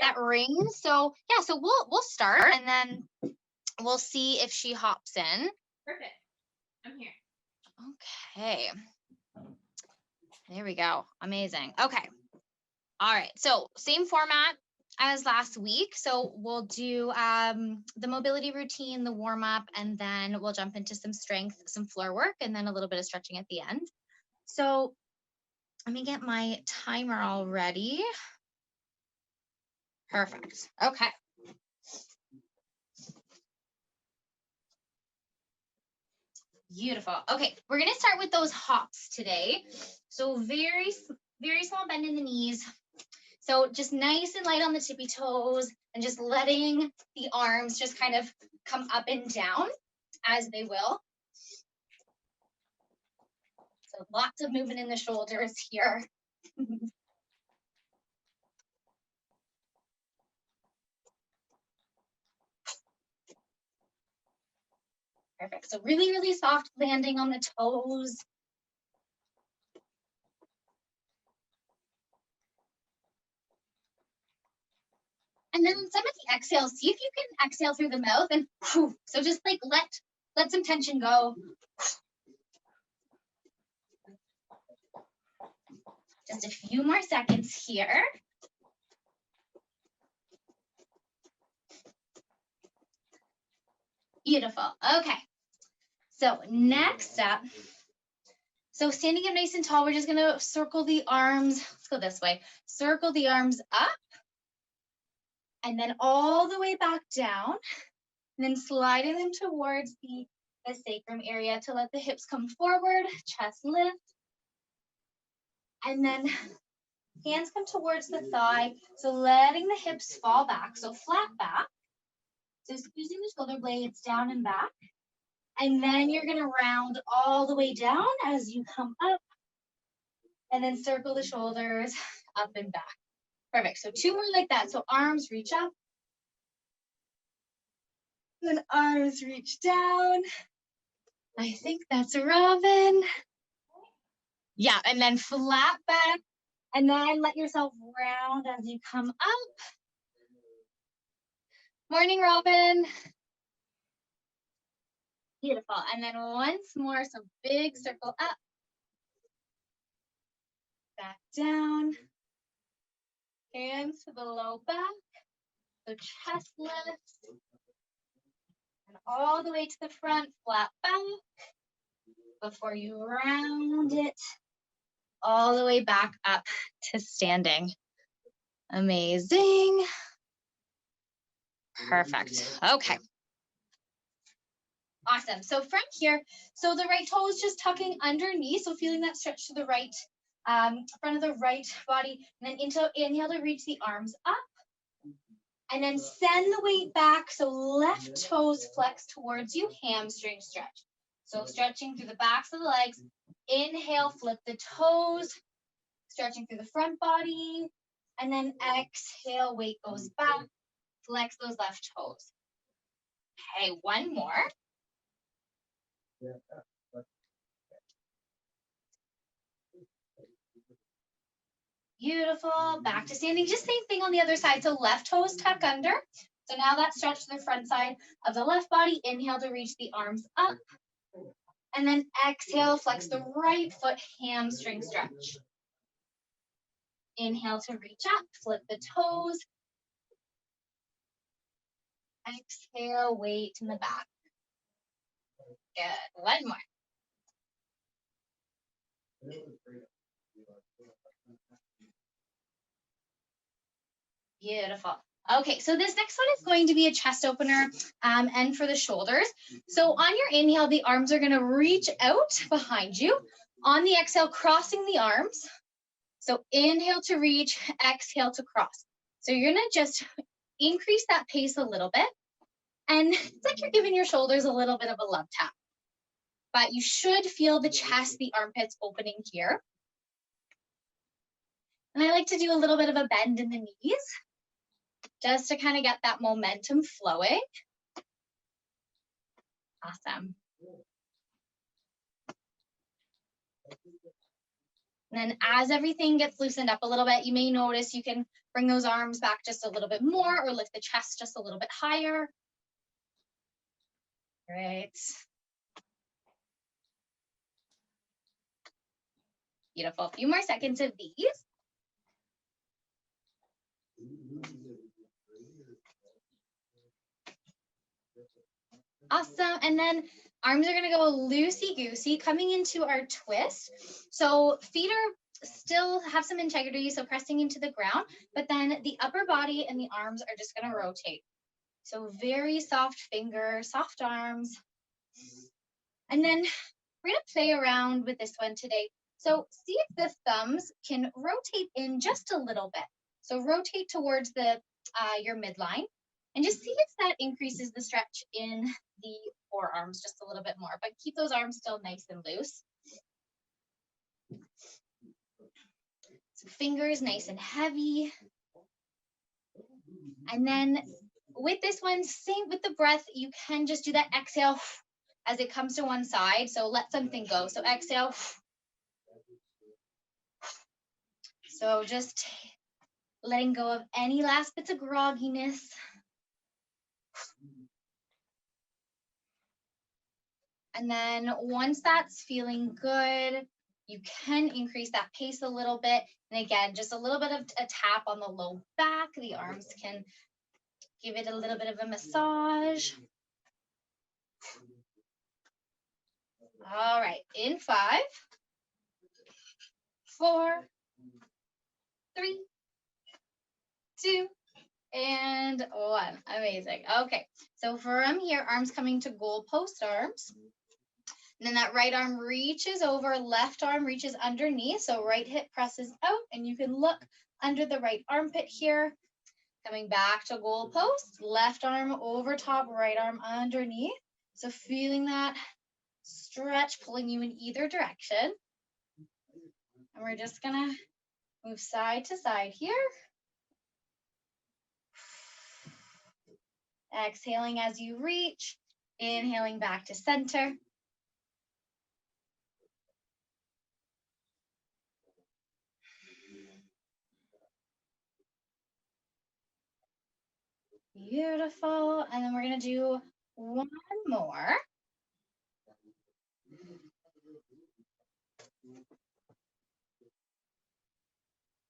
that rings. So yeah, so we'll start and then we'll see if she hops in. Perfect. I'm here. Okay. There we go. Amazing. Okay. All right. So same format as last week. So we'll do the mobility routine, the warm up, and then we'll jump into some strength, some floor work, and then a little bit of stretching at the end. So let me get my timer all ready. Perfect. Okay. Beautiful. Okay, we're going to start with those hops today. So very small bend in the knees. So just nice and light on the tippy toes and just letting the arms just kind of come up and down as they will. So lots of movement in the shoulders here. Perfect. So really, really soft landing on the toes. And then some of the exhales, see if you can exhale through the mouth and whew, so just like let some tension go. Just a few more seconds here. Beautiful. Okay. So next up, so standing up nice and tall, we're just going to circle the arms. Let's go this way. Circle the arms up and then all the way back down. And then sliding them towards the sacrum area to let the hips come forward, chest lift. And then hands come towards the thigh. So letting the hips fall back, so flat back. So squeezing the shoulder blades down and back. And then you're going to round all the way down as you come up. And then circle the shoulders up and back. Perfect. So 2 more like that. So arms reach up. And then arms reach down. I think that's Robin. Yeah, and then flat back. And then let yourself round as you come up. Morning, Robin. Beautiful. And then once more, so big circle up. Back down. Hands to the low back. So chest lift. And all the way to the front, flat back. Before you round it all the way back up to standing. Amazing. Perfect. Okay. Awesome. So from here, so the right toe is just tucking underneath. So feeling that stretch to the right, front of the right body. And then inhale to reach the arms up. And then send the weight back. So left toes flex towards you, hamstring stretch. So stretching through the backs of the legs. Inhale, flip the toes. Stretching through the front body. And then exhale, weight goes back. Flex those left toes. Okay, one more. Beautiful. Back to standing. Just same thing on the other side. So left toes tuck under. So now that stretch to the front side of the left body. Inhale to reach the arms up. And then exhale, flex the right foot, hamstring stretch. Inhale to reach up, flip the toes. Exhale, weight in the back. Good. One more. Beautiful. Okay, so this next one is going to be a chest opener and for the shoulders. So on your inhale, the arms are going to reach out behind you. On the exhale, crossing the arms. So inhale to reach, exhale to cross. So you're going to just increase that pace a little bit. And it's like you're giving your shoulders a little bit of a love tap. But you should feel the chest, the armpits opening here. And I like to do a little bit of a bend in the knees, just to kind of get that momentum flowing. Awesome. And then as everything gets loosened up a little bit, you may notice you can bring those arms back just a little bit more or lift the chest just a little bit higher. Great. Beautiful. A few more seconds of these. Awesome. And then arms are going to go loosey-goosey coming into our twist. So feet are still have some integrity, so pressing into the ground, but then the upper body and the arms are just going to rotate. So very soft fingers, soft arms. And then we're going to play around with this one today. So see if the thumbs can rotate in just a little bit. So rotate towards the your midline and just see if that increases the stretch in the forearms just a little bit more, but keep those arms still nice and loose. So fingers nice and heavy. And then with this one, same with the breath, you can just do that exhale as it comes to one side. So let something go. So exhale. So just letting go of any last bits of grogginess. And then once that's feeling good, you can increase that pace a little bit. And again, just a little bit of a tap on the low back. The arms can give it a little bit of a massage. All right, in 5, 4, 3, 2, and 1. Amazing. Okay, so from here, arms coming to goalpost arms. And then that right arm reaches over, left arm reaches underneath. So right hip presses out, and you can look under the right armpit here. Coming back to goalpost, left arm over top, right arm underneath. So feeling that stretch pulling you in either direction. And we're just gonna move side to side here. Exhaling as you reach, inhaling back to center. Beautiful. And then we're gonna do one more.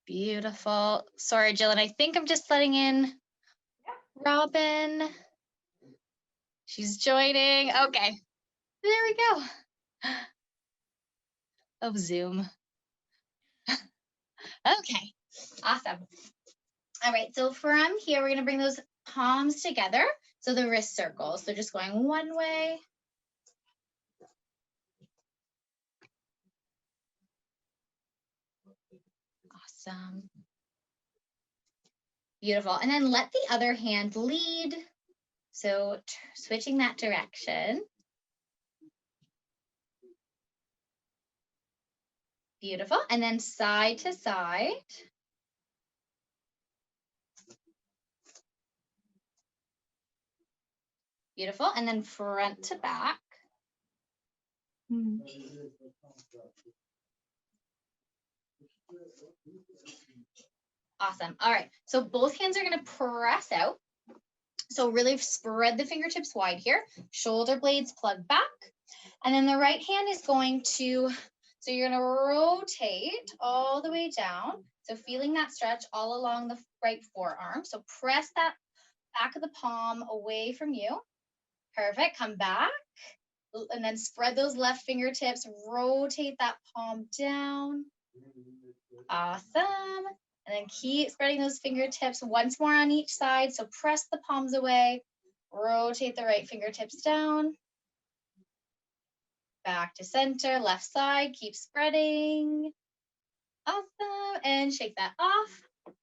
Beautiful. Sorry, Jill, and I think I'm just letting in Robin. She's joining. Okay, there we go. Oh, Zoom. Okay, awesome. All right, so from here, we're gonna bring those palms together. So the wrist circles. So just going one way. Awesome. Beautiful. And then let the other hand lead. So switching that direction. Beautiful. And then side to side. Beautiful. And then front to back. Awesome. All right. So both hands are going to press out. So really spread the fingertips wide here. Shoulder blades plug back. And then the right hand is going to, so you're going to rotate all the way down. So feeling that stretch all along the right forearm. So press that back of the palm away from you. Perfect. Come back. And then spread those left fingertips. Rotate that palm down. Awesome. And then keep spreading those fingertips once more on each side. So press the palms away. Rotate the right fingertips down. Back to center, left side. Keep spreading. Awesome. And shake that off.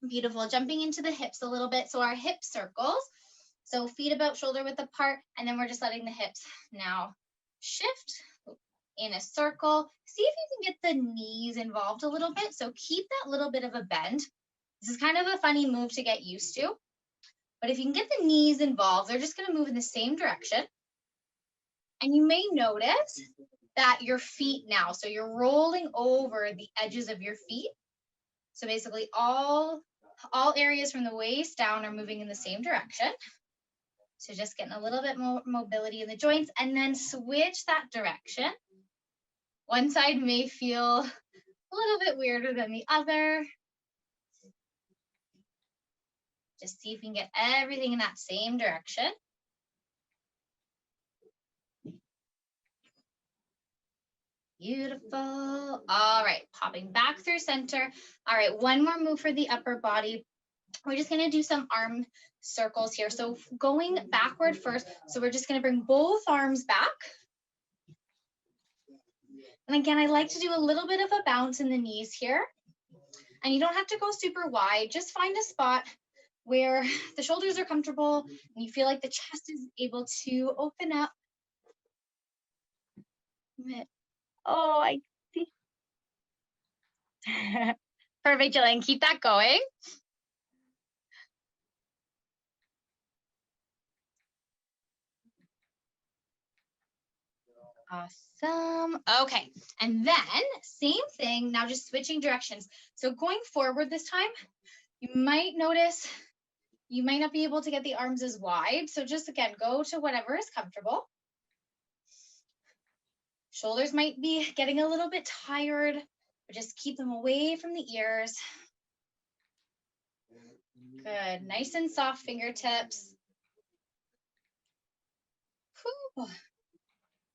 Beautiful. Jumping into the hips a little bit. So our hip circles. So feet about shoulder width apart. And then we're just letting the hips now shift in a circle. See if you can get the knees involved a little bit. So keep that little bit of a bend. This is kind of a funny move to get used to. But if you can get the knees involved, they're just going to move in the same direction. And you may notice that your feet now. So you're rolling over the edges of your feet. So basically all areas from the waist down are moving in the same direction. So just getting a little bit more mobility in the joints, and then switch that direction. One side may feel a little bit weirder than the other. Just see if we can get everything in that same direction. Beautiful. All right, popping back through center. All right, one more move for the upper body. We're just gonna do some arm circles here. So going backward first. So we're just gonna bring both arms back. And again, I like to do a little bit of a bounce in the knees here. And you don't have to go super wide. Just find a spot where the shoulders are comfortable and you feel like the chest is able to open up. Oh, I see. Perfect, Jillian. Keep that going. Awesome. Okay. And then same thing. Now just switching directions. So going forward this time, you might notice you might not be able to get the arms as wide. So just again, go to whatever is comfortable. Shoulders might be getting a little bit tired, but just keep them away from the ears. Good. Nice and soft fingertips. Whew.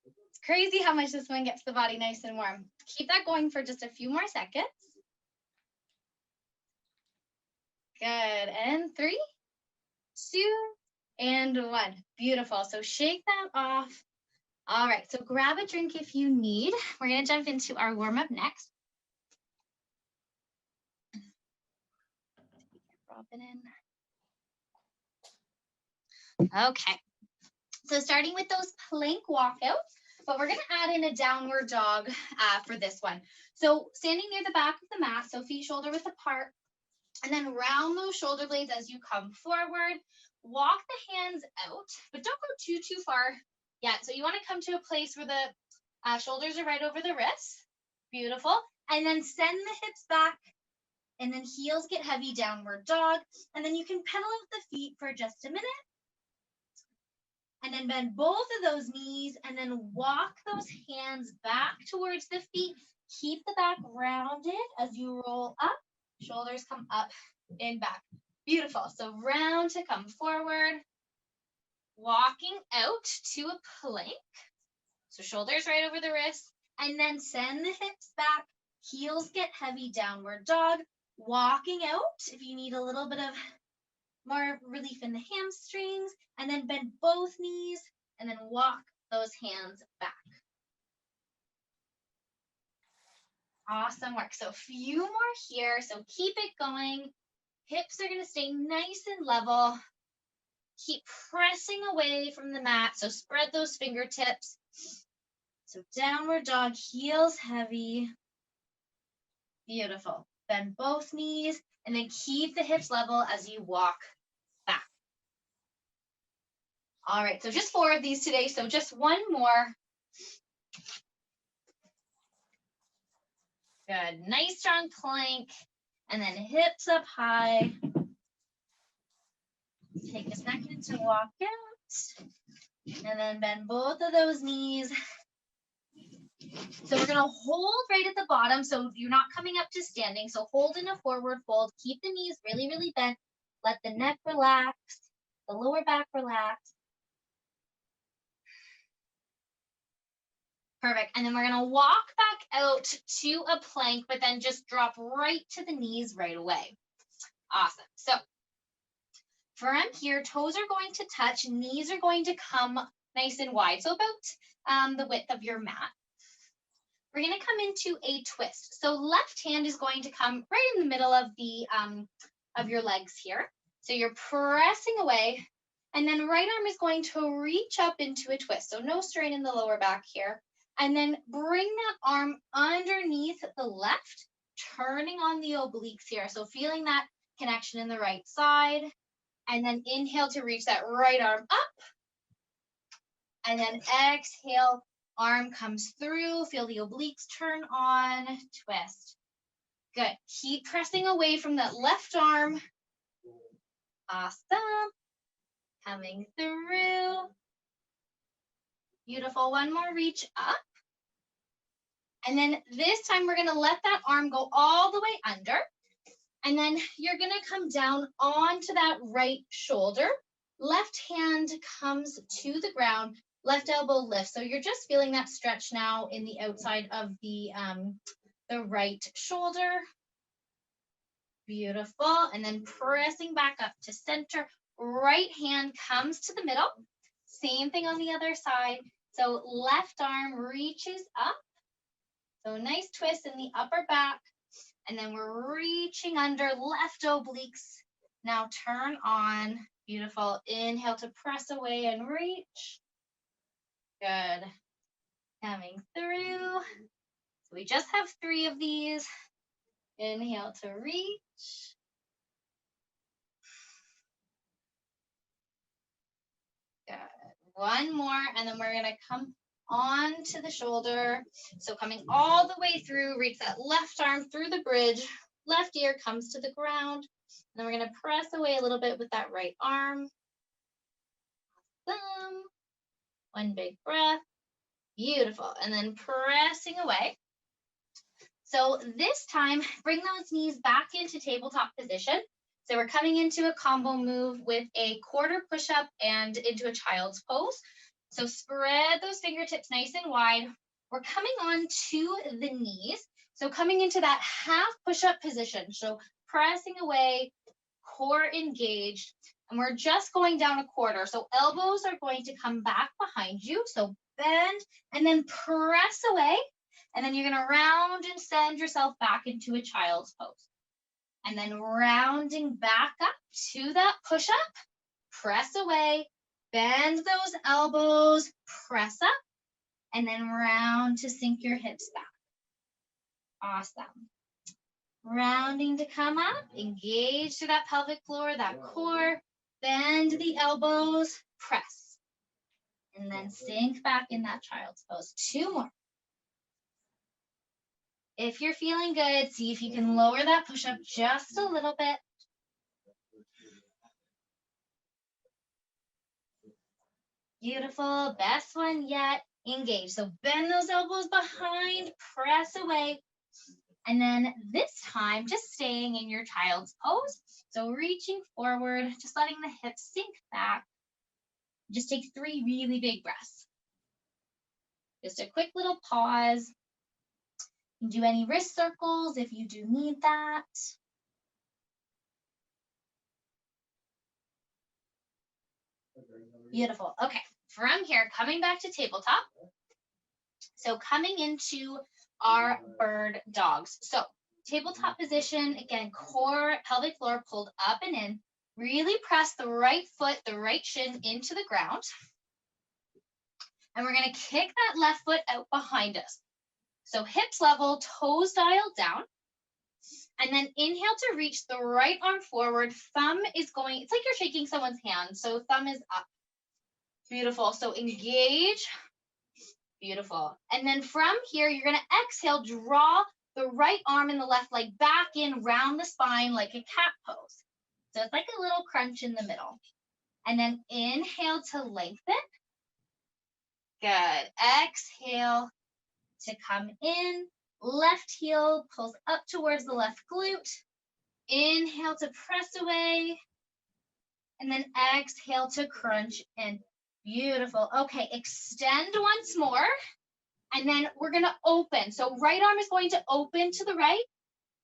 It's crazy how much this one gets the body nice and warm. Keep that going for just a few more seconds. Good. And 3, 2, and 1. Beautiful. So shake that off. All right. So grab a drink if you need. We're going to jump into our warm-up next. Drop it in. Okay. So starting with those plank walkouts, but we're going to add in a downward dog for this one. So standing near the back of the mat, so feet shoulder width apart, and then round those shoulder blades as you come forward. Walk the hands out, but don't go too far yet. So you want to come to a place where the shoulders are right over the wrists. Beautiful. And then send the hips back, and then heels get heavy, downward dog. And then you can pedal out the feet for just a minute. And then bend both of those knees and then walk those hands back towards the feet. Keep the back rounded as you roll up. Shoulders come up and back. Beautiful. So round to come forward. Walking out to a plank. So shoulders right over the wrists. And then send the hips back. Heels get heavy, downward dog. Walking out if you need a little bit of more relief in the hamstrings, and then bend both knees and then walk those hands back. Awesome work. So a few more here. So keep it going. Hips are going to stay nice and level. Keep pressing away from the mat. So spread those fingertips. So downward dog, heels heavy. Beautiful. Bend both knees and then keep the hips level as you walk back. All right, so just 4 of these today. So just one more. Good. Nice strong plank. And then hips up high. Take a second to walk out. And then bend both of those knees. So we're going to hold right at the bottom. So you're not coming up to standing. So hold in a forward fold. Keep the knees really, really bent. Let the neck relax. The lower back relax. Perfect. And then we're going to walk back out to a plank, but then just drop right to the knees right away. Awesome. So from here, toes are going to touch, knees are going to come nice and wide. So about the width of your mat. We're going to come into a twist. So left hand is going to come right in the middle of the of your legs here. So you're pressing away, and then right arm is going to reach up into a twist. So no strain in the lower back here. And then bring that arm underneath the left, turning on the obliques here. So feeling that connection in the right side. And then inhale to reach that right arm up. And then exhale Arm comes through. Feel the obliques turn on. Twist. Good. Keep pressing away from that left arm. Awesome. Coming through. Beautiful. One more reach up. And then this time we're going to let that arm go all the way under. And then you're going to come down onto that right shoulder. Left hand comes to the ground. Left elbow lifts. So you're just feeling that stretch now in the outside of the right shoulder. Beautiful. And then pressing back up to center. Right hand comes to the middle. Same thing on the other side. So left arm reaches up. So nice twist in the upper back. And then we're reaching under, left obliques. Now turn on. Beautiful. Inhale to press away and reach. Good. Coming through. So we just have 3 of these. Inhale to reach. Good. One more, and then we're going to come on to the shoulder. So coming all the way through, reach that left arm through the bridge. Left ear comes to the ground. And then we're going to press away a little bit with that right arm. Awesome. One big breath. Beautiful. And then pressing away. So this time, bring those knees back into tabletop position. So we're coming into a combo move with a quarter push-up and into a child's pose. So spread those fingertips nice and wide. We're coming on to the knees. So coming into that half push-up position. So pressing away, core engaged. And we're just going down a quarter. So elbows are going to come back behind you. So bend and then press away. And then you're going to round and send yourself back into a child's pose. And then rounding back up to that push-up, press away, bend those elbows, press up, and then round to sink your hips back. Awesome. Rounding to come up, engage to that pelvic floor, that core, bend the elbows, press. And then sink back in that child's pose. 2 more. If you're feeling good, see if you can lower that push-up just a little bit. Beautiful. Best one yet. Engage. So bend those elbows behind, press away. And then this time, just staying in your child's pose. So reaching forward, just letting the hips sink back. Just take 3 really big breaths. Just a quick little pause. Do any wrist circles if you do need that. Beautiful. Okay, from here, coming back to tabletop. So coming into our bird dogs. So tabletop position, again, core, pelvic floor pulled up and in. Really press the right foot, the right shin into the ground. And we're going to kick that left foot out behind us. So hips level, toes dialed down. And then inhale to reach the right arm forward. Thumb is going, it's like you're shaking someone's hand. So thumb is up. Beautiful. So engage. Beautiful. And then from here, you're going to exhale, draw the right arm and the left leg back in, round the spine like a cat pose. So it's like a little crunch in the middle. And then inhale to lengthen. Good. Exhale to come in. Left heel pulls up towards the left glute. Inhale to press away. And then exhale to crunch in. Beautiful. Okay, extend once more. And then we're going to open. So right arm is going to open to the right.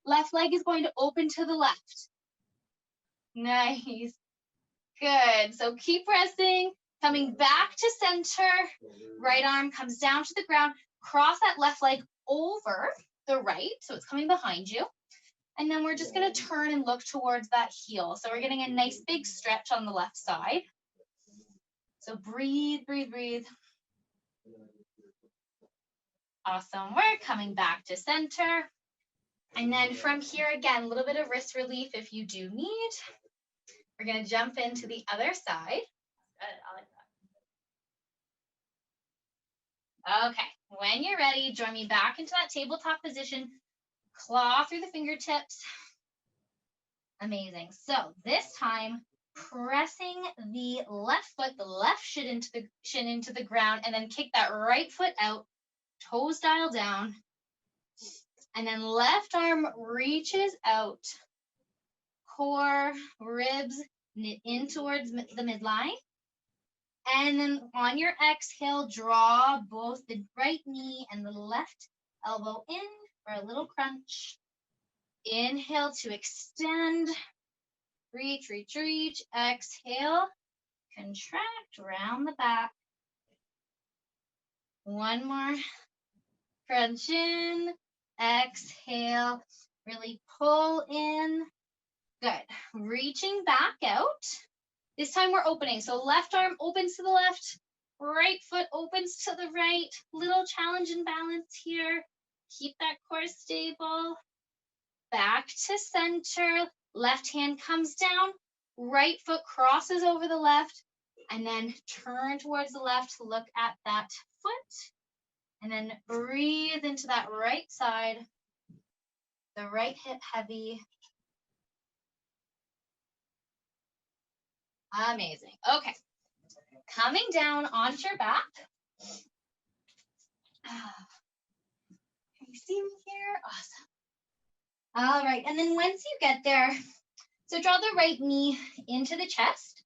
Left leg is going to open to the left. Nice. Good. So keep pressing. Coming back to center. Right arm comes down to the ground. Cross that left leg over the right. So it's coming behind you. And then we're just going to turn and look towards that heel. So we're getting a nice big stretch on the left side. So breathe, breathe, breathe. Awesome work. Coming back to center. And then from here, again, a little bit of wrist relief if you do need. We're going to jump into the other side. Good. I like Okay, when you're ready, join me back into that tabletop position. Claw through the fingertips. Amazing. So this time, pressing the left foot, the left shin into the ground, and then kick that right foot out, toes dial down, and then left arm reaches out, core, ribs, knit in towards the midline. And then on your exhale, draw both the right knee and the left elbow in for a little crunch. Inhale to extend. Reach, reach, reach. Exhale. Contract, round the back. One more. Crunch in. Exhale. Really pull in. Good. Reaching back out. This time we're opening. So left arm opens to the left. Right foot opens to the right. Little challenge and balance here. Keep that core stable. Back to center. Left hand comes down. Right foot crosses over the left. And then turn towards the left. Look at that foot. And then breathe into that right side. The right hip heavy. Amazing. Okay. Coming down onto your back. Can you see me here? Awesome. All right. And then once you get there, so draw the right knee into the chest.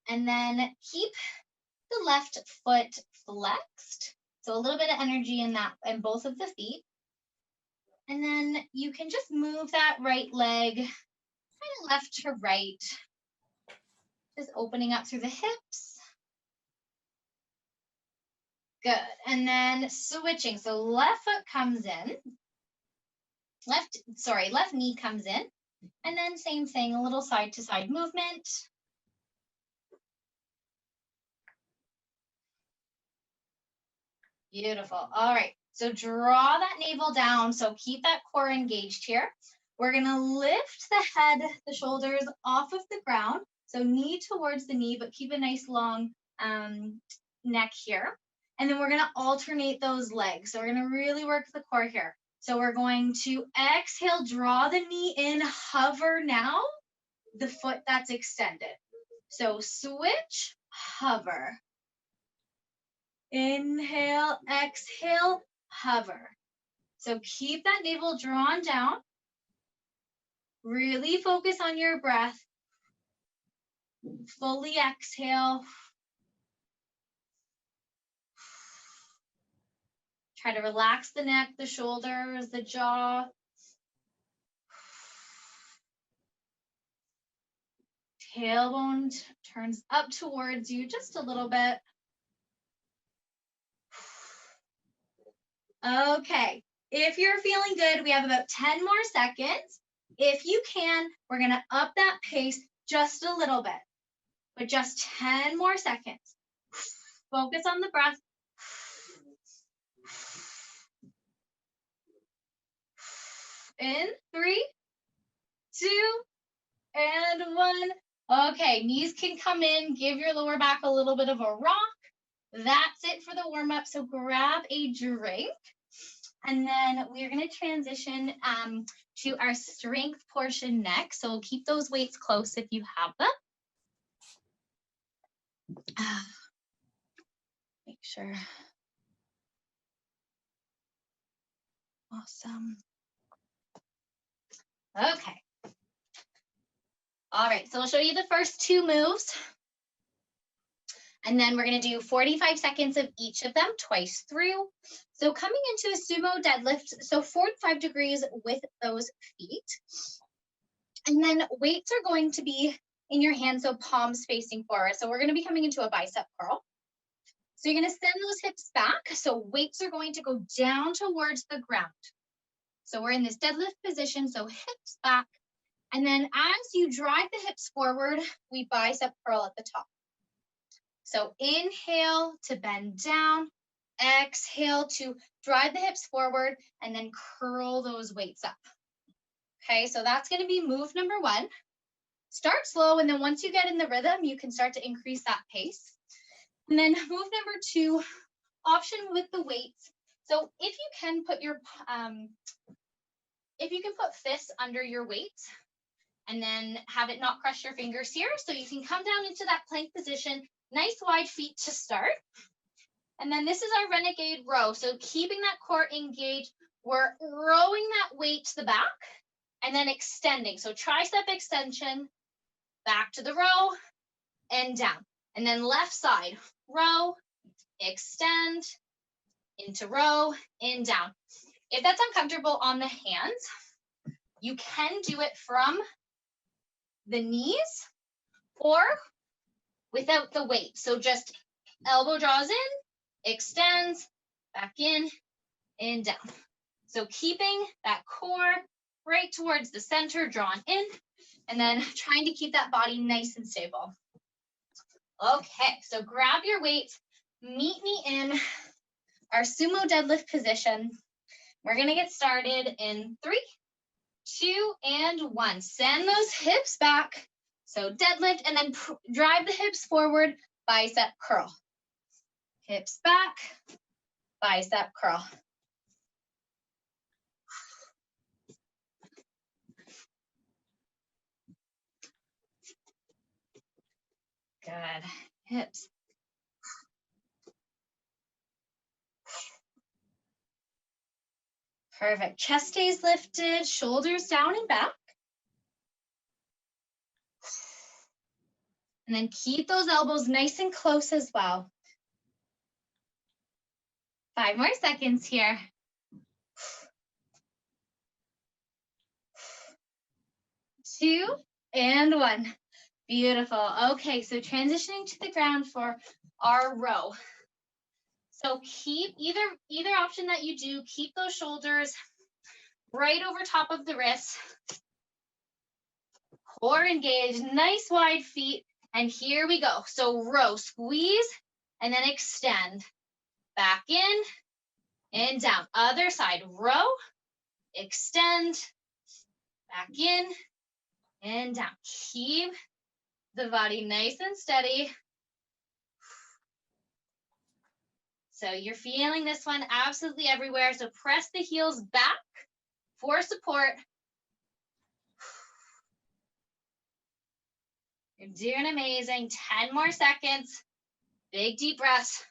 And then keep the left foot flexed. So a little bit of energy in in both of the feet. And then you can just move that right leg kind of left to right. Just opening up through the hips. Good. And then switching. So left foot comes in. Left knee comes in. And then same thing, a little side to side movement. Beautiful. All right. So draw that navel down. So keep that core engaged here. We're going to lift the head, the shoulders off of the ground. So knee towards the knee, but keep a nice long neck here. And then we're going to alternate those legs. So we're going to really work the core here. So we're going to exhale, draw the knee in, hover now, the foot that's extended. So switch, hover. Inhale, exhale, hover. So keep that navel drawn down. Really focus on your breath. Fully exhale. Try to relax the neck, the shoulders, the jaw. Tailbone turns up towards you just a little bit. Okay, if you're feeling good, we have about 10 more seconds. If you can, we're going to up that pace just a little bit, but just 10 more seconds. Focus on the breath. In 3, 2, and 1. Okay, knees can come in. Give your lower back a little bit of a rock. That's it for the warm up. So grab a drink. And then we're going to transition to our strength portion next. So we'll keep those weights close if you have them. Make sure. Awesome. Okay. All right, so I'll show you the first 2 moves. And then we're going to do 45 seconds of each of them twice through. So coming into a sumo deadlift, so 45 degrees with those feet. And then weights are going to be in your hands, so palms facing forward. So we're going to be coming into a bicep curl. So you're going to send those hips back. So weights are going to go down towards the ground. So we're in this deadlift position, so hips back. And then as you drive the hips forward, we bicep curl at the top. So inhale to bend down, exhale to drive the hips forward, and then curl those weights up. Okay, so that's going to be move number 1. Start slow, and then once you get in the rhythm, you can start to increase that pace. And then move number 2, option with the weights. So if you can put fists under your weights and then have it not crush your fingers here. So you can come down into that plank position, nice wide feet to start. And then this is our renegade row. So keeping that core engaged, we're rowing that weight to the back and then extending. So tricep extension, back to the row and down. And then left side, row, extend, into row, and down. If that's uncomfortable on the hands, you can do it from the knees or without the weight. So just elbow draws in, extends, back in, and down. So keeping that core right towards the center, drawn in, and then trying to keep that body nice and stable. Okay, so grab your weights, meet me in our sumo deadlift position. We're gonna get started in 3, 2, and 1. Send those hips back. So deadlift and then drive the hips forward, bicep curl. Hips back, bicep curl. Good. Hips. Perfect. Chest stays lifted, shoulders down and back. And then keep those elbows nice and close as well. 5 more seconds here. 2 and 1. Beautiful. Okay, so transitioning to the ground for our row. So keep either option that you do, keep those shoulders right over top of the wrists. Core engaged, nice wide feet. And here we go. So row, squeeze, and then extend. Back in and down. Other side, row, extend, back in and down. Keep the body nice and steady. So you're feeling this one absolutely everywhere. So press the heels back for support. You're doing amazing. 10 more seconds. Big deep breaths.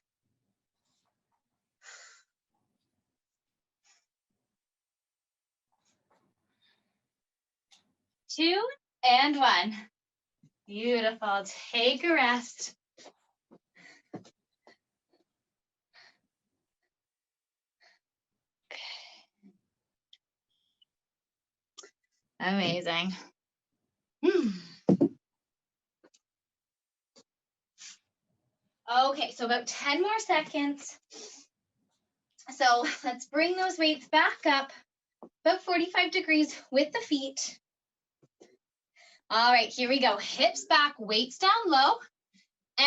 2 and 1. Beautiful. Take a rest. Amazing. Okay, so about 10 more seconds. So let's bring those weights back up, about 45 degrees with the feet. All right, here we go. Hips back, weights down low.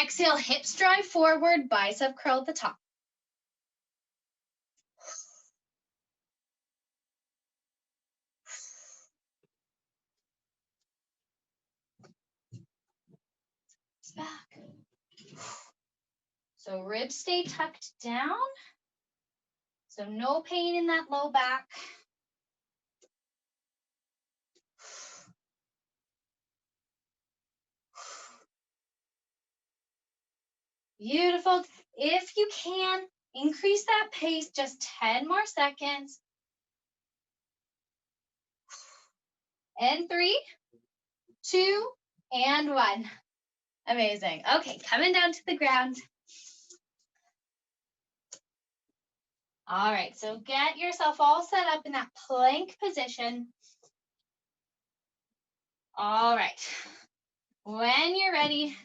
Exhale, hips drive forward, bicep curl at the top. Back. So ribs stay tucked down. So no pain in that low back. Beautiful. If you can, increase that pace, just 10 more seconds. And 3, 2, and 1. Amazing. Okay, coming down to the ground. All right, so get yourself all set up in that plank position. All right. When you're ready,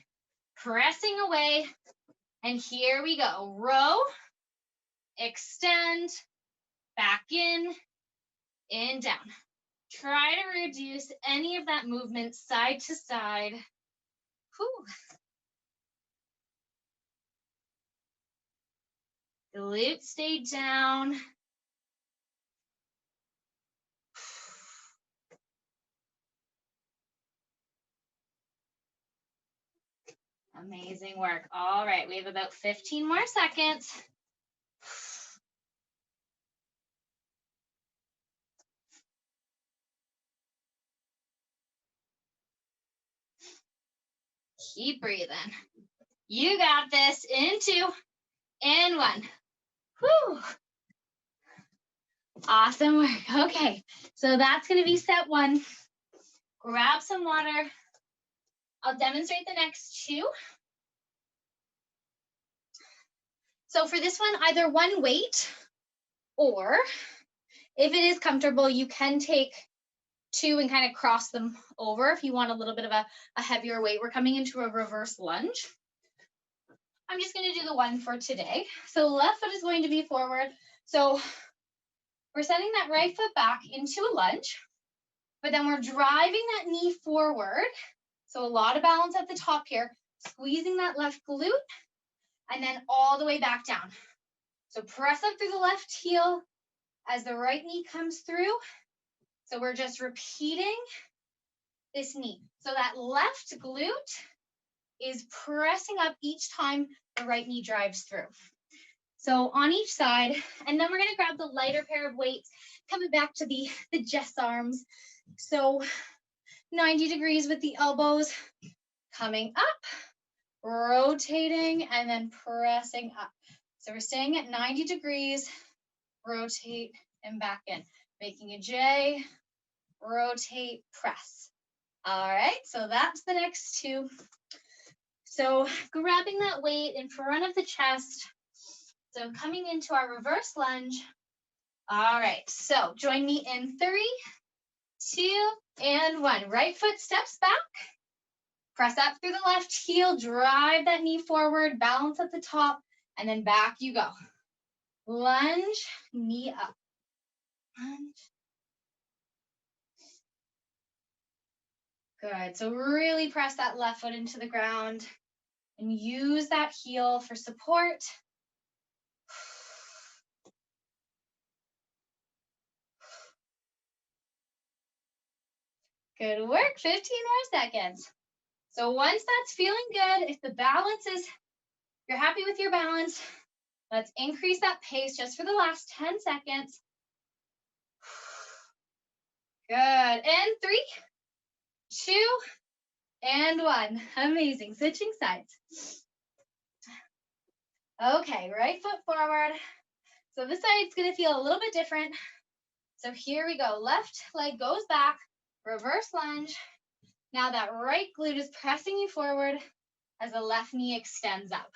pressing away, and here we go. Row, extend, back in, and down. Try to reduce any of that movement side to side. Whew. Glutes stay down. Amazing work. All right, we have about 15 more seconds. Keep breathing. You got this. In 2 and 1. Whew. Awesome work. Okay, so that's going to be set 1. Grab some water. I'll demonstrate the next 2. So for this one, either one weight, or if it is comfortable, you can take 2 and kind of cross them over if you want a little bit of a heavier weight. We're coming into a reverse lunge. I'm just going to do the 1 for today. So left foot is going to be forward. So we're setting that right foot back into a lunge, but then we're driving that knee forward. So a lot of balance at the top here, squeezing that left glute, and then all the way back down. So press up through the left heel as the right knee comes through. So we're just repeating this knee. So that left glute is pressing up each time the right knee drives through. So on each side, and then we're going to grab the lighter pair of weights, coming back to the Jess arms. So 90 degrees with the elbows, coming up, rotating, and then pressing up. So we're staying at 90 degrees, rotate, and back in. Making a J, rotate, press. All right, so that's the next 2. So grabbing that weight in front of the chest. So coming into our reverse lunge. All right, so join me in 3, 2, and 1. Right foot steps back. Press up through the left heel, drive that knee forward, balance at the top, and then back you go. Lunge, knee up. Lunge. Good, so really press that left foot into the ground and use that heel for support. Good work, 15 more seconds. So once that's feeling good, if the balance is, you're happy with your balance, let's increase that pace just for the last 10 seconds. Good, and 3, 2, and 1. Amazing, switching sides. Okay, right foot forward. So this side's gonna feel a little bit different. So here we go, left leg goes back, reverse lunge. Now that right glute is pressing you forward as the left knee extends up.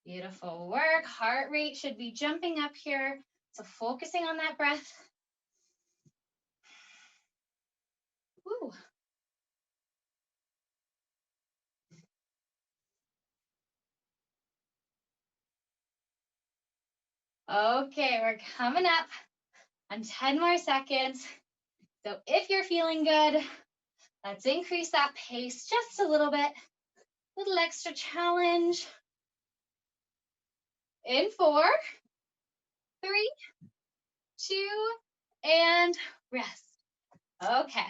Beautiful work. Heart rate should be jumping up here. So focusing on that breath. Woo. Okay, we're coming up on 10 more seconds. So if you're feeling good, let's increase that pace just a little bit. Little extra challenge. In 4, 3, 2, and rest. Okay.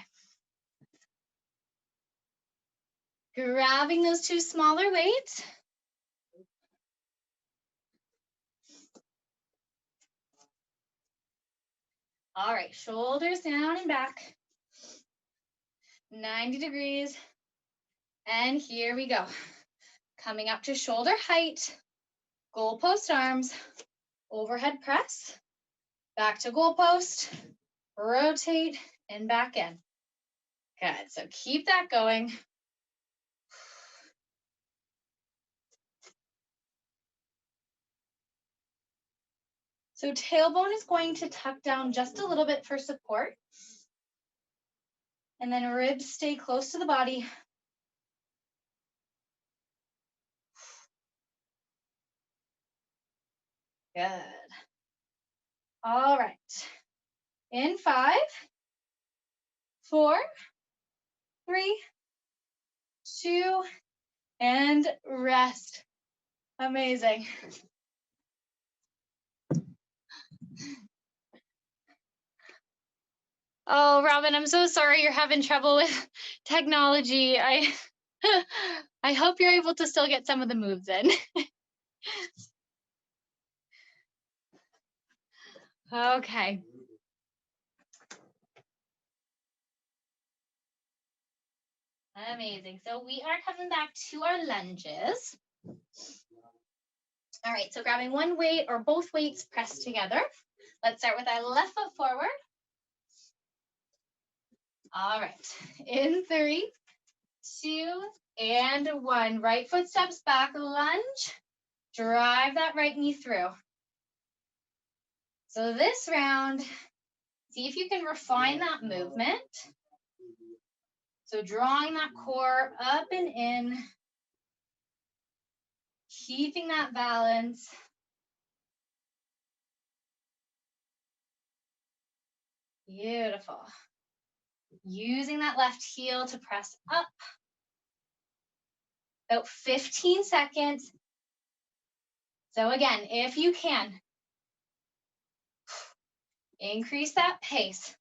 Grabbing those 2 smaller weights. All right, shoulders down and back. 90 degrees. And here we go. Coming up to shoulder height, goalpost arms, overhead press, back to goalpost, rotate, and back in. Good, so keep that going. So tailbone is going to tuck down just a little bit for support. And then ribs stay close to the body. Good. All right. In 5, 4, 3, 2, and rest. Amazing. Oh, Robin, I'm so sorry you're having trouble with technology. I hope you're able to still get some of the moves in. Okay. Amazing. So we are coming back to our lunges. All right, so grabbing one weight or both weights pressed together. Let's start with our left foot forward. All right, in 3, 2, and 1. Right foot steps back, lunge. Drive that right knee through. So this round, see if you can refine that movement. So drawing that core up and in, keeping that balance. Beautiful. Using that left heel to press up. About 15 seconds. So again, if you can, increase that pace.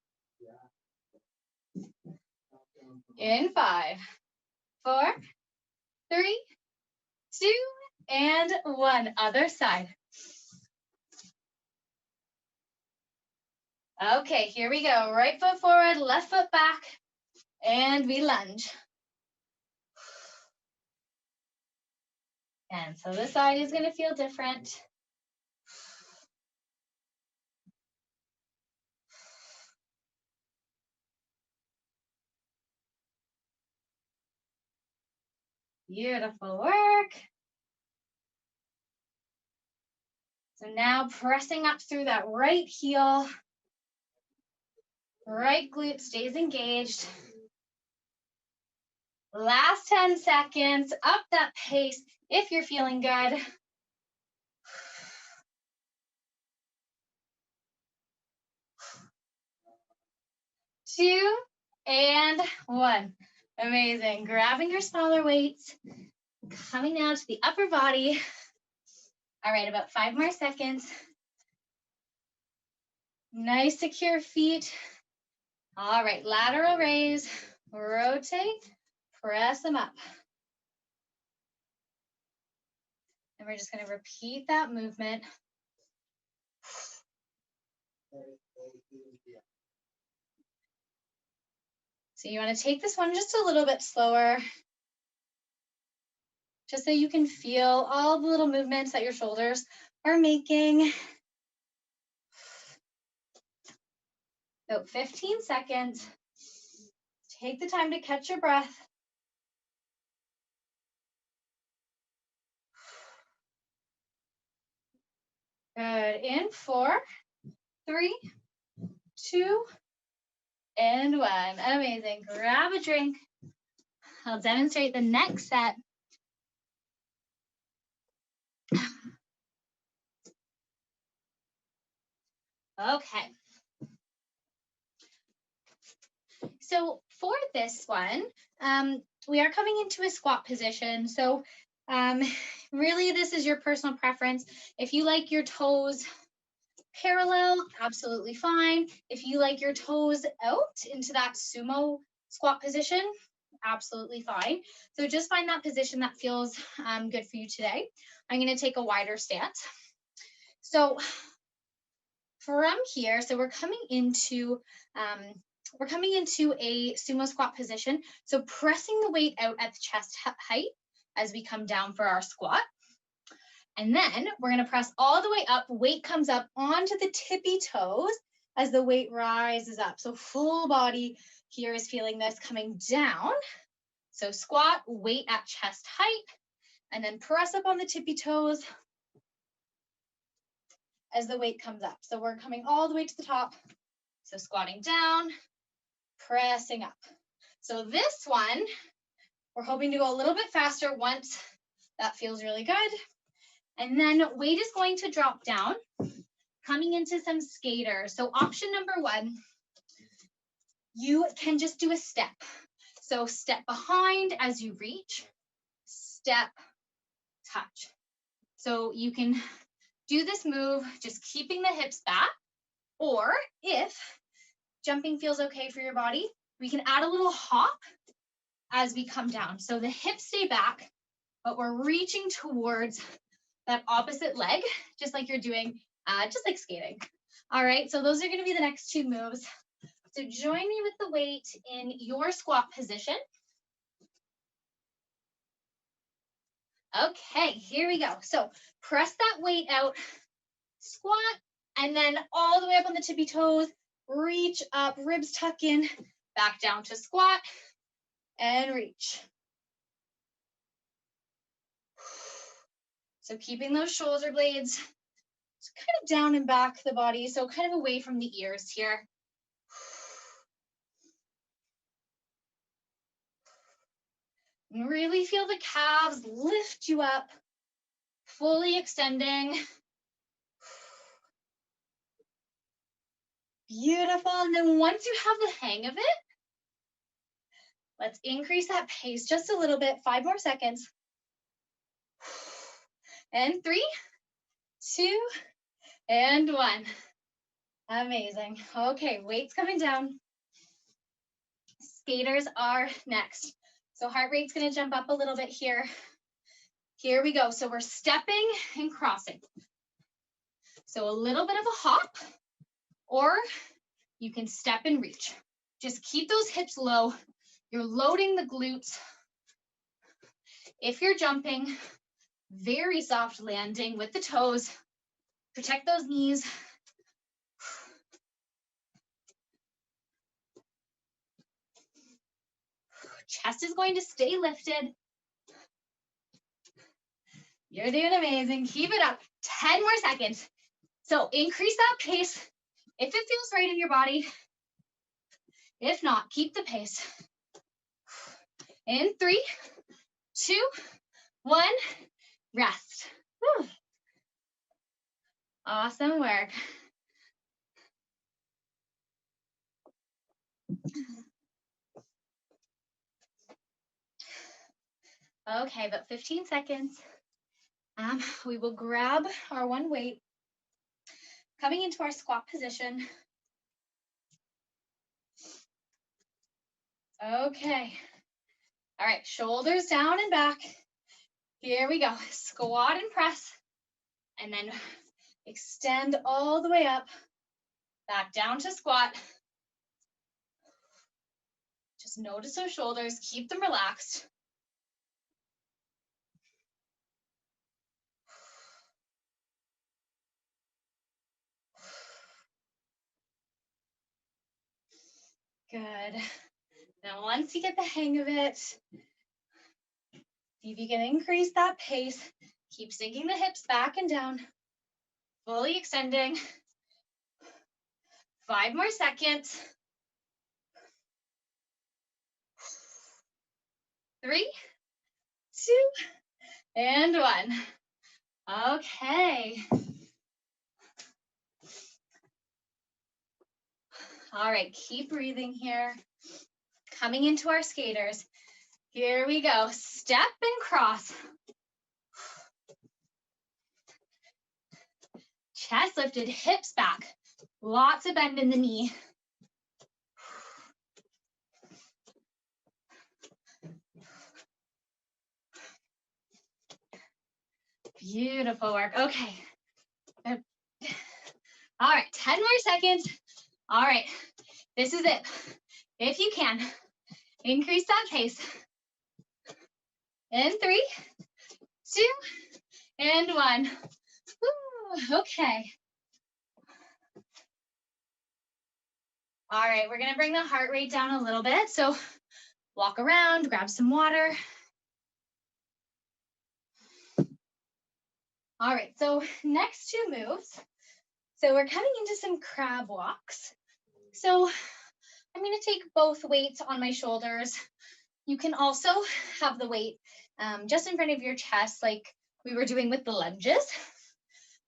In 5, 4, 3, 2, and 1. Other side. Okay, here we go. Right foot forward, left foot back, and we lunge. And so this side is going to feel different. Beautiful work. So now pressing up through that right heel. Right glute stays engaged. Last 10 seconds. Up that pace if you're feeling good. 2, and 1. Amazing. Grabbing your smaller weights. Coming now to the upper body. All right, about 5 more seconds. Nice secure feet. All right, lateral raise. Rotate. Press them up. And we're just going to repeat that movement. So you want to take this one just a little bit slower, just so you can feel all the little movements that your shoulders are making. About 15 seconds. Take the time to catch your breath. Good. In 4, 3, 2, and 1. Amazing. Grab a drink. I'll demonstrate the next set. Okay. So for this one, we are coming into a squat position. So really, this is your personal preference. If you like your toes parallel, absolutely fine. If you like your toes out into that sumo squat position, absolutely fine. So just find that position that feels good for you today. I'm going to take a wider stance. So from here, so we're coming into a sumo squat position. So pressing the weight out at the chest height as we come down for our squat. And then we're going to press all the way up. Weight comes up onto the tippy toes as the weight rises up. So full body here is feeling this coming down. So squat, weight at chest height, and then press up on the tippy toes as the weight comes up. So we're coming all the way to the top. So squatting down, pressing up. So this one, we're hoping to go a little bit faster once that feels really good. And then weight is going to drop down, coming into some skaters. So option number 1, you can just do a step. So step behind as you reach, step, touch. So you can do this move, just keeping the hips back, or if jumping feels okay for your body, we can add a little hop as we come down. So the hips stay back, but we're reaching towards that opposite leg, just like you're doing, just like skating. All right, so those are going to be the next 2 moves. So join me with the weight in your squat position. Okay, here we go. So press that weight out, squat, and then all the way up on the tippy toes, reach up, ribs tuck in, back down to squat, and reach. So keeping those shoulder blades kind of down and back the body, so kind of away from the ears here. And really feel the calves lift you up, fully extending. Beautiful. And then once you have the hang of it, let's increase that pace just a little bit. 5 more seconds. And 3, 2, and 1. Amazing. Okay, weights coming down. Skaters are next. So heart rate's going to jump up a little bit here. Here we go. So we're stepping and crossing. So a little bit of a hop, or you can step and reach. Just keep those hips low. You're loading the glutes. If you're jumping, very soft landing with the toes. Protect those knees. Chest is going to stay lifted. You're doing amazing. Keep it up. 10 more seconds. So increase that pace if it feels right in your body. If not, keep the pace. In 3, 2, 1, rest. Whew. Awesome work. Okay, about 15 seconds. We will grab our one weight, coming into our squat position. Okay. All right, shoulders down and back. Here we go. Squat and press, and then extend all the way up, back down to squat. Just notice those shoulders, keep them relaxed. Good. Now, once you get the hang of it, see if you can increase that pace. Keep sinking the hips back and down, fully extending. 5 more seconds. 3, 2, and 1. Okay. All right, keep breathing here. Coming into our skaters. Here we go. Step and cross. Chest lifted, hips back. Lots of bend in the knee. Beautiful work. Okay. All right, 10 more seconds. All right, this is it. If you can, increase that pace. In 3, 2, and 1. Woo, okay. All right, we're gonna bring the heart rate down a little bit. So walk around, grab some water. All right, so next 2 moves. So we're coming into some crab walks. So I'm gonna take both weights on my shoulders. You can also have the weight just in front of your chest like we were doing with the lunges.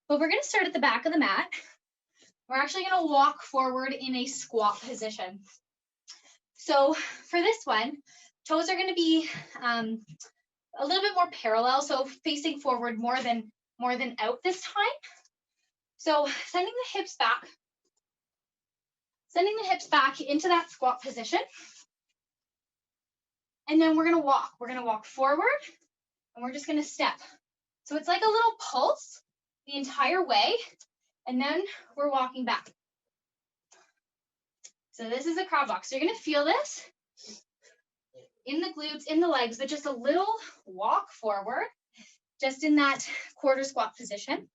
But we're gonna start at the back of the mat. We're actually gonna walk forward in a squat position. So for this one, toes are gonna be a little bit more parallel, so facing forward more than out this time. So sending the hips back into that squat position. And then we're gonna walk. We're gonna walk forward and we're just gonna step. So it's like a little pulse the entire way, and then we're walking back. So this is a crab walk. So you're gonna feel this in the glutes, in the legs, but just a little walk forward just in that quarter squat position.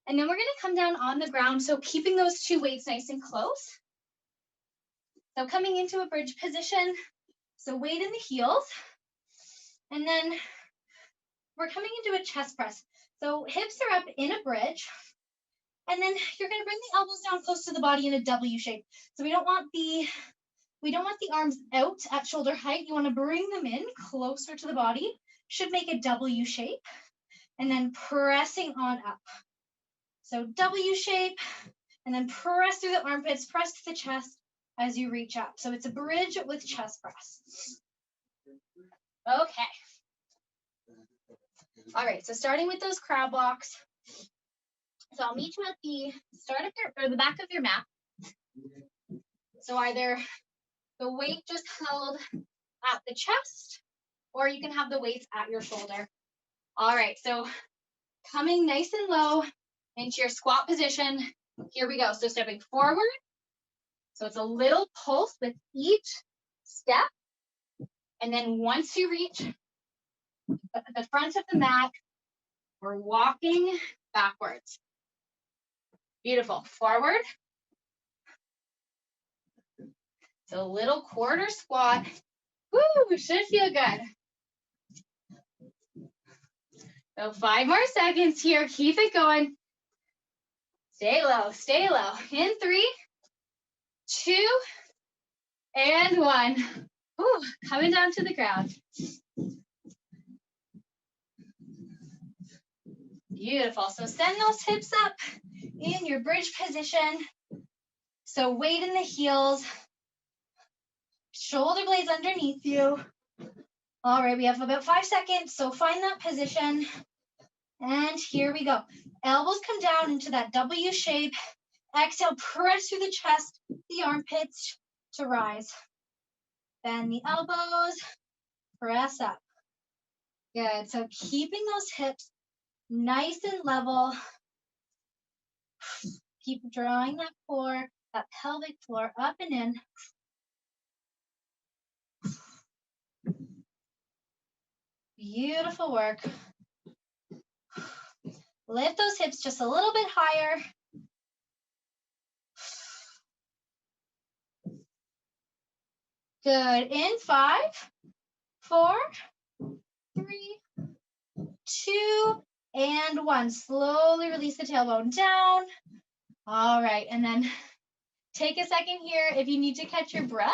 And then we're gonna come down on the ground, so keeping those two weights nice and close. So coming into a bridge position, so weight in the heels, and then we're coming into a chest press. So hips are up in a bridge, and then you're gonna bring the elbows down close to the body in a W shape. So we don't want the arms out at shoulder height. You wanna bring them in closer to the body. Should make a W shape, and then pressing on up. So W shape, and then press through the armpits, press to the chest as you reach up. So it's a bridge with chest press. Okay. All right, so starting with those crab walks. So I'll meet you at the start of your, or the back of your mat. So either the weight just held at the chest, or you can have the weights at your shoulder. All right, so coming nice and low into your squat position. Here we go. So stepping forward. So it's a little pulse with each step. And then once you reach the front of the mat, we're walking backwards. Beautiful. Forward. So a little quarter squat. Woo, should feel good. So 5 more seconds here. Keep it going. Stay low, stay low. In 3, 2, and 1. Woo, coming down to the ground. Beautiful. So send those hips up in your bridge position. So weight in the heels. Shoulder blades underneath you. All right, we have about 5 seconds. So find that position. And here we go. Elbows come down into that W shape. Exhale, press through the chest, the armpits to rise. Bend the elbows, press up. Good. So keeping those hips nice and level. Keep drawing that core, that pelvic floor up and in. Beautiful work. Lift those hips just a little bit higher. Good. In 5, 4, 3, 2, and 1. Slowly release the tailbone down. All right, and then take a second here if you need to catch your breath.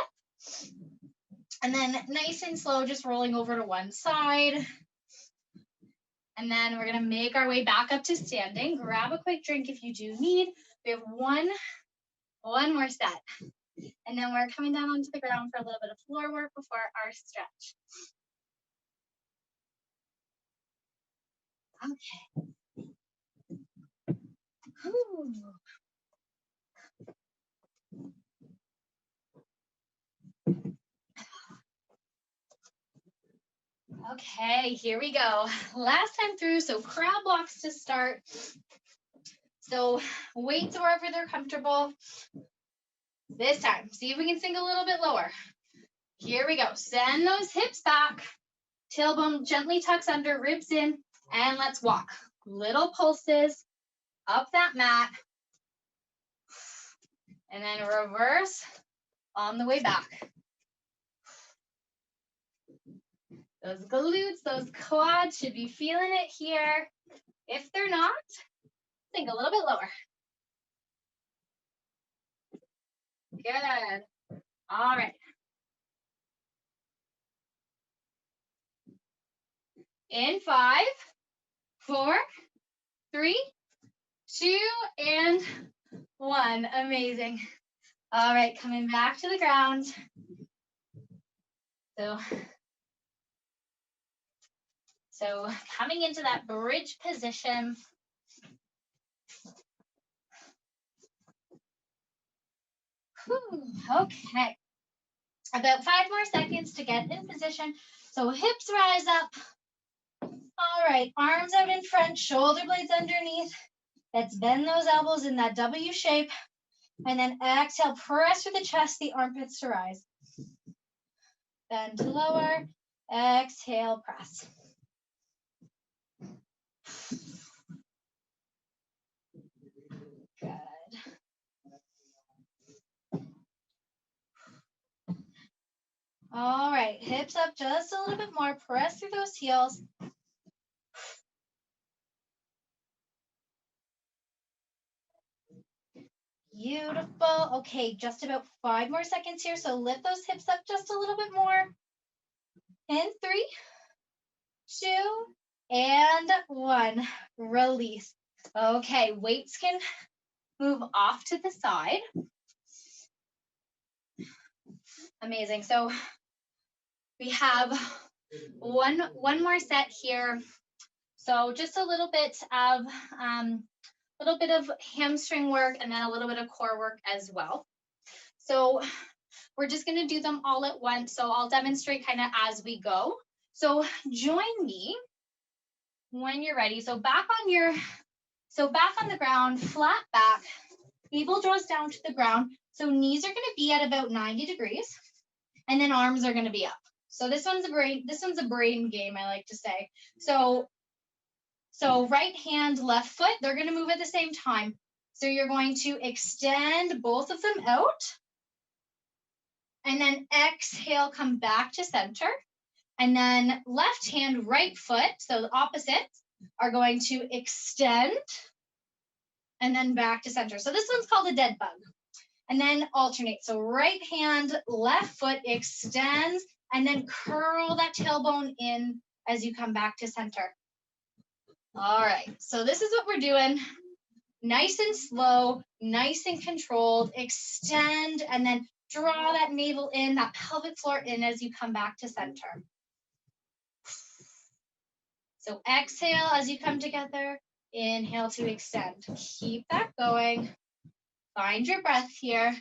And then nice and slow, just rolling over to one side. And then we're gonna make our way back up to standing. Grab a quick drink if you do need. We have one more set. And then we're coming down onto the ground for a little bit of floor work before our stretch. Okay. Whew. Okay, here we go. Last time through, so crab walks to start. So weights wherever they're comfortable. This time, see if we can sink a little bit lower. Here we go. Send those hips back. Tailbone gently tucks under, ribs in, and let's walk. Little pulses up that mat. And then reverse on the way back. Those glutes, those quads should be feeling it here. If they're not, sink a little bit lower. Good. All right. In 5, 4, 3, 2, and 1. Amazing. All right, coming back to the ground. So coming into that bridge position. Whew, okay. About 5 more seconds to get in position. So hips rise up. All right, arms out in front, shoulder blades underneath. Let's bend those elbows in that W shape. And then exhale, press through the chest, the armpits to rise. Bend to lower, exhale, press. Good. All right, hips up just a little bit more. Press through those heels. Beautiful. Okay, just about 5 more seconds here. So lift those hips up just a little bit more. In 3, 2, and 1. Release. Okay, weights can move off to the side. Amazing. So we have one more set here. So just a little bit of hamstring work and then a little bit of core work as well. So we're just going to do them all at once. So I'll demonstrate kind of as we go. So join me when you're ready. So back on the ground, flat back. Navel draws down to the ground. So knees are going to be at about 90 degrees. And then arms are going to be up. So this one's a brain game, I like to say. So right hand, left foot, they're going to move at the same time. So you're going to extend both of them out. And then exhale, come back to center. And then left hand, right foot, so the opposites, are going to extend and then back to center. So this one's called a dead bug. And then alternate. So right hand, left foot extends, and then curl that tailbone in as you come back to center. All right, so this is what we're doing. Nice and slow, nice and controlled. Extend, and then draw that navel in, that pelvic floor in as you come back to center. So exhale as you come together. Inhale to extend. Keep that going. Find your breath here.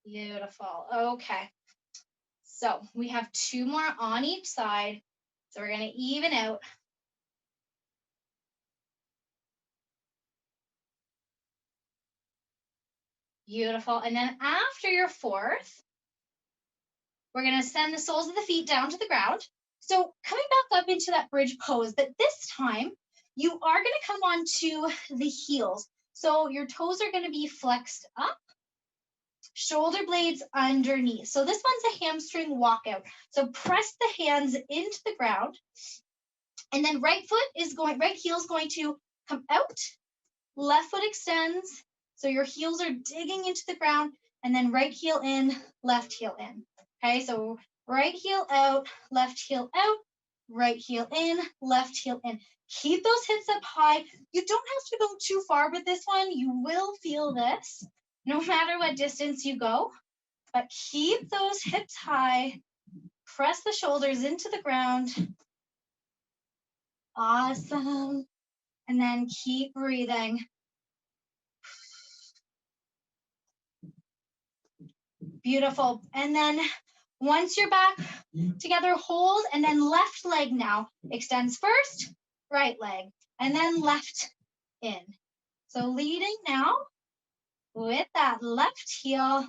Beautiful. Okay. So we have 2 more on each side. So we're going to even out. Beautiful. And then after your 4th, we're going to send the soles of the feet down to the ground. So coming back up into that bridge pose, but this time you are going to come onto the heels. So your toes are going to be flexed up, shoulder blades underneath. So this one's a hamstring walkout. So press the hands into the ground. And then right heel is going to come out, left foot extends. So your heels are digging into the ground, and then right heel in, left heel in. Okay, so right heel out, right heel in, left heel in. Keep those hips up high. You don't have to go too far with this one. You will feel this no matter what distance you go, but keep those hips high. Press the shoulders into the ground. Awesome. And then keep breathing. Beautiful. And then once you're back together, hold, and then left leg now extends first, right leg, and then left in. So leading now with that left heel.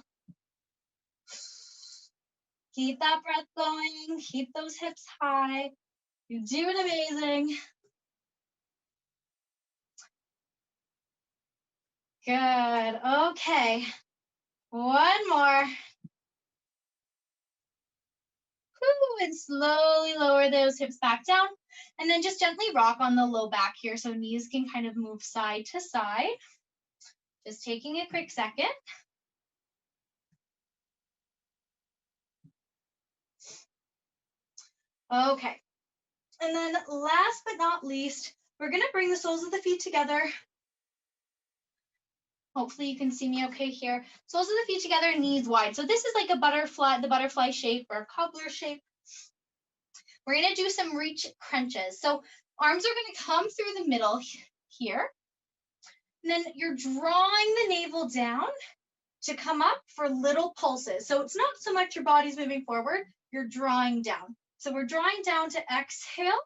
Keep that breath going. Keep those hips high. You're doing amazing. Good. Okay. One more. And slowly lower those hips back down. And then just gently rock on the low back here so knees can kind of move side to side. Just taking a quick second. Okay. And then last but not least, we're going to bring the soles of the feet together. Hopefully you can see me okay here. Soles of the feet together, knees wide. So this is like a butterfly, the butterfly shape or cobbler shape. We're going to do some reach crunches. So arms are going to come through the middle here. And then you're drawing the navel down to come up for little pulses. So it's not so much your body's moving forward, you're drawing down. So we're drawing down to exhale.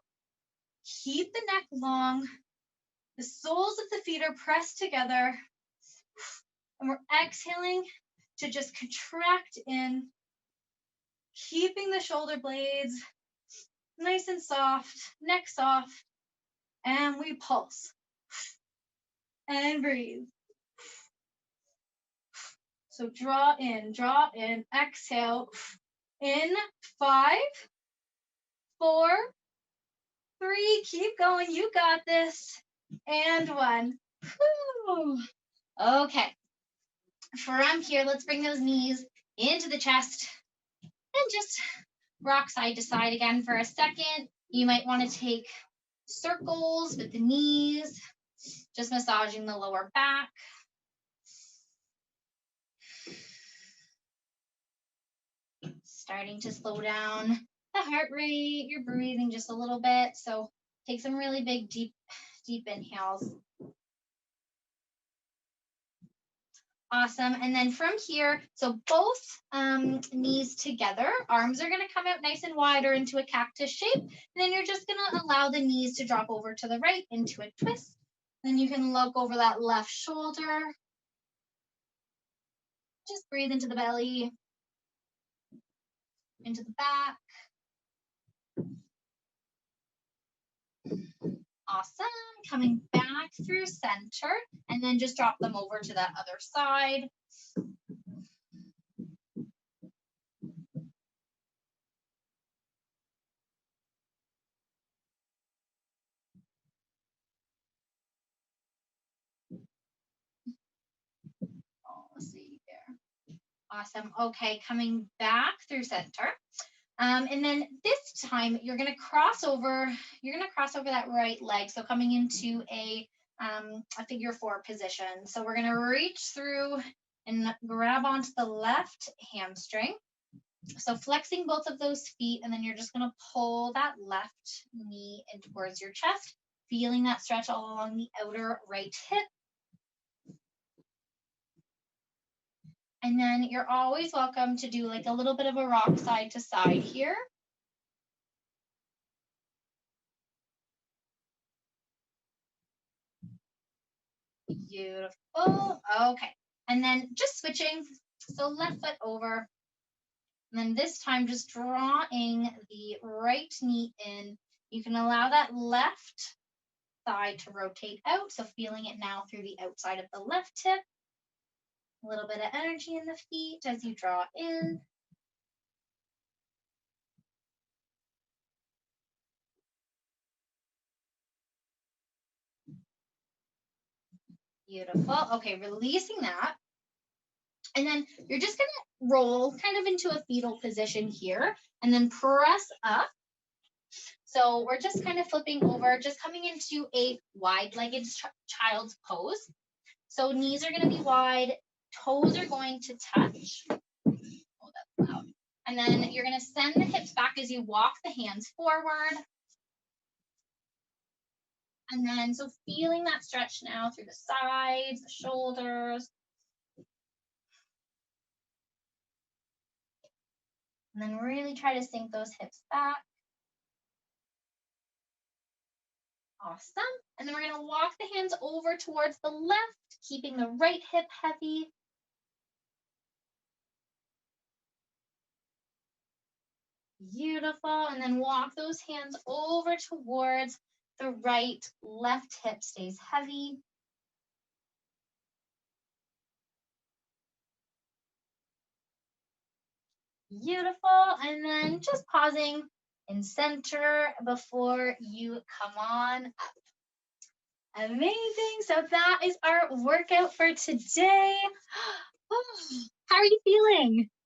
Keep the neck long. The soles of the feet are pressed together. And we're exhaling to just contract in, keeping the shoulder blades nice and soft, neck soft. And we pulse and breathe. So draw in, exhale. In 5, 4, 3, keep going. You got this. And 1. Whew. Okay. From here, let's bring those knees into the chest and just rock side to side again for a second. You might want to take circles with the knees, just massaging the lower back. Starting to slow down the heart rate, your breathing just a little bit. So take some really big, deep inhales. Awesome. And then from here, so both knees together, arms are going to come out nice and wide or into a cactus shape. And then you're just going to allow the knees to drop over to the right into a twist. Then you can look over that left shoulder. Just breathe into the belly, into the back. Awesome. Coming back through center and then just drop them over to that other side. Oh, let's see there. Awesome. Okay, coming back through center. And then this time you're going to cross over that right leg. So coming into a figure 4 position. So we're going to reach through and grab onto the left hamstring. So flexing both of those feet, and then you're just going to pull that left knee in towards your chest, feeling that stretch all along the outer right hip. And then you're always welcome to do like a little bit of a rock side to side here. Beautiful. Okay. And then just switching. So left foot over. And then this time just drawing the right knee in. You can allow that left thigh to rotate out. So feeling it now through the outside of the left hip. A little bit of energy in the feet as you draw in. Beautiful. Okay, releasing that. And then you're just going to roll kind of into a fetal position here and then press up. So we're just kind of flipping over, just coming into a wide-legged child's pose. So knees are going to be wide, toes are going to touch. Oh, that's loud. And then you're going to send the hips back as you walk the hands forward. And then, so feeling that stretch now through the sides, the shoulders. And then really try to sink those hips back. Awesome. And then we're going to walk the hands over towards the left, keeping the right hip heavy. Beautiful. And then walk those hands over towards the right, left hip stays heavy. Beautiful. And then just pausing in center before you come on up. Amazing. So that is our workout for today. How are you feeling?